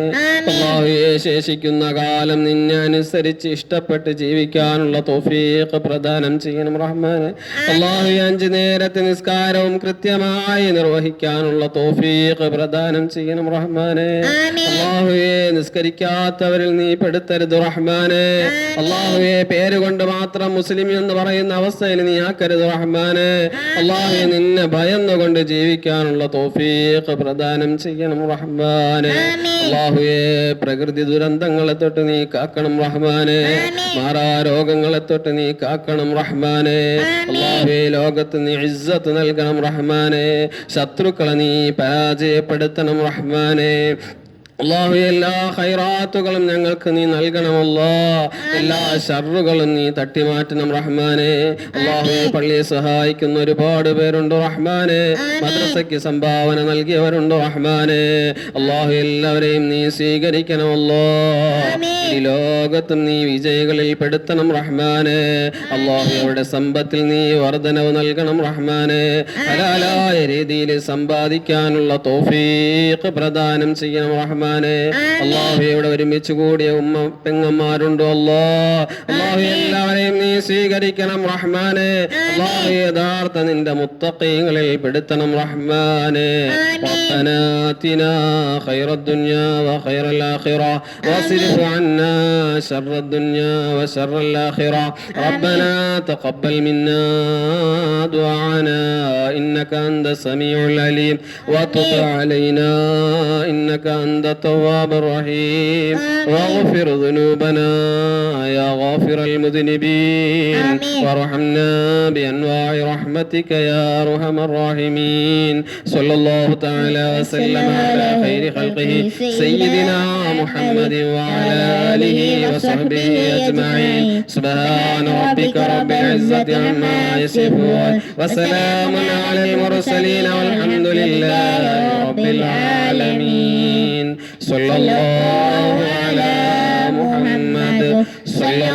അല്ലാഹുവേ ശേഷിക്കുന്ന കാലം നിന്നെ അനുസരിച്ച് ഇഷ്ടപ്പെട്ട് ജീവിക്കാനുള്ള തൗഫീഖ് പ്രദാനം ചെയ്യണം റഹ്മാനെ. അല്ലാഹുവേ 5 നേരത്തെ നിസ്കാരവും കൃത്യമായി നിർവഹിക്കാനുള്ള തൗഫീഖ് പ്രദാനം ചെയ്യണം റഹ്മാനെ. അല്ലാഹുവേ നിസ്കരിക്കാത്തവരിൽ നീ പെടുത്തരുത് റഹ്മാനെ. അല്ലാഹുവേ പേരുകൊണ്ട് മാത്രം മുസ്ലിം എന്ന് പറയുന്ന അവസ്ഥയിൽ നീ ആക്കരുത് റഹ്മാനെ. അല്ലാഹുവേ നിന്നെ ഭയന്നുകൊണ്ട് ജീവിക്കാനുള്ള തൗഫീഖ് പ്രദാനം ചെയ്യണം റഹ്മാനെ. അല്ലാഹുവേ പ്രകൃതി ദുരന്തങ്ങളെ തൊട്ട് നീ കാക്കണം റഹ്മാനെ. മാറാ രോഗങ്ങളെ തൊട്ട് നീ കാക്കണം റഹ്മാനെ. അല്ലാഹുവേ ലോകത്ത് നീ ഇസ്സത്ത് നൽകണം റഹ്മാനെ. ശത്രുക്കളെ നീ പരാജയപ്പെടുത്തണം റഹ്മാനെ. അല്ലാഹു എല്ലാ ഖൈറാത്തുകളും ഞങ്ങൾക്ക് നീ നൽകണമല്ലോ, എല്ലാ ഷർറുകളും നീ തട്ടിമാറ്റണം റഹ്മാനെ. അല്ലാഹുവേ പള്ളിയെ സഹായിക്കുന്ന ഒരുപാട് പേരുണ്ട് റഹ്മാനെ, മദ്രസയ്ക്ക് സംഭാവന നൽകിയവരുണ്ട് റഹ്മാനെ. അല്ലാഹു എല്ലാവരെയും നീ സ്വീകരിക്കണമല്ലോ, ഈ ലോകത്തും നീ വിജയികളിൽ പെടുത്തണം റഹ്മാനെ. അല്ലാഹു അവരുടെ സമ്പത്തിൽ നീ വർധനവ് നൽകണം റഹ്മാനെ. ഹലാലായ രീതിയിൽ സമ്പാദിക്കാനുള്ള തൗഫീഖ് പ്രദാനം ചെയ്യണം റഹ്മാനെ. അല്ലാഹു ഇവിടെ ഒരുമിച്ച് കൂടിയ ഉമ്മ പെങ്ങന്മാരുണ്ടോ അല്ലാഹു എല്ലാവരെയും നീ സ്വീകരിക്കണം റഹ്മാനെ. അല്ലാഹു യഥാർത്ഥ നിന്റെ മുത്തഖീങ്ങളിൽ പെടുത്തണം റഹ്മാനെ. റബ്ബനാ ആതിനാ ഖൈറദ് ദുനിയാ വഖൈറൽ ആഖിറ വസ്രിഫ് അന്നാ ശർറദ് ദുനിയാ വശർറൽ ആഖിറ. റബ്ബനാ തഖബ്ബൽ മിന്നാ ദുആനാ ഇന്നക അൻത സമീഉൽ അലീം വതുബ് അലൈനാ ഇന്നക അൻത التواب الرحيم واغفر ذنوبنا يا غافر المذنبين وارحمنا بأنواع رحمتك يا أرحم الراحمين. صلى الله تعالى وسلم على خير خلقه سيدنا محمد وعلى آله وصحبه أجمعين. سبحان ربك رب العزة عما يصفون وسلام على المرسلين والحمد لله رب العالمين. صلى الله